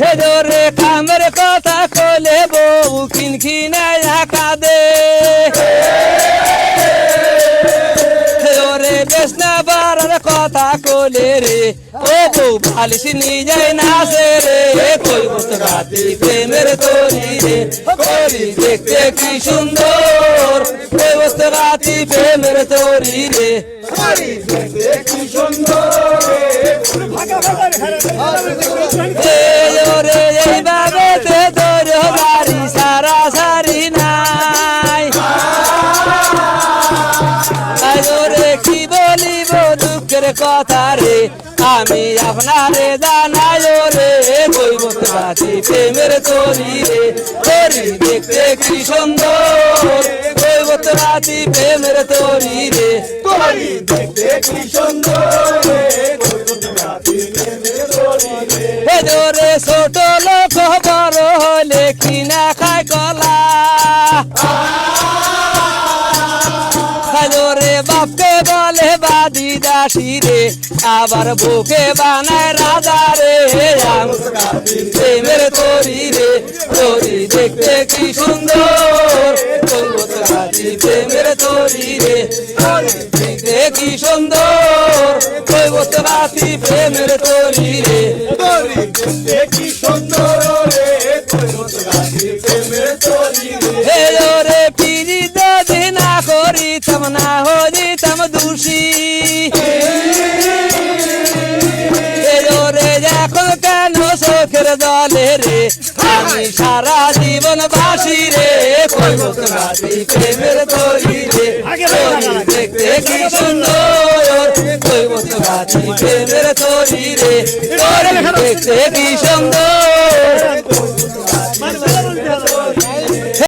হেজরে কামের কথা কলে বউ খিনখিনায়া কাঁদে হেজরে বেসনা বারার কথা কলে রে ও বউ বালিশ নিয়ে যায় নাচে রে কই বসতে রাতি প্রেমের তরি রে করি দেখতে কি সুন্দর কই বসতে রাতি প্রেমের তরি রে করি দেখতে কি সুন্দর এইভাবে ধরো বাড়ি সারা সারি নাই রে কি বলিব দুঃখের কথা রে আমি আপনারে জানাই রে কই বলতে পারি প্রেমের তরি রে তরি দেখতে কি সুন্দর কই বলতে পারি প্রেমের তরি রে তরি দেখতে কি সুন্দর হেজরে ছোট লোক বড় হলে কিনা খায় কলা হেজরে বাপকে বলে বাদি দাসী রে আবার বুকে বানায় রাজা রে প্রেমের তরি রে তরি দেখতে কি সুন্দর প্রেমের তরি রে দেখতে কি সুন্দর রাতি প্রেমের তরি রে তরি দেখতে কি সুন্দর রে রাতি প্রেমের তরি রে রে পিরি যদি না করিতাম না হইতাম দোষী রে এখন কেন চোখের জলে রে আমি সারা জীবন বাসি রে কই বলতে রাতি প্রেমের তরি রে দেখতে কি সুন্দর কই বলতে রাতি প্রেমের তরি রে দেখতে কি সুন্দর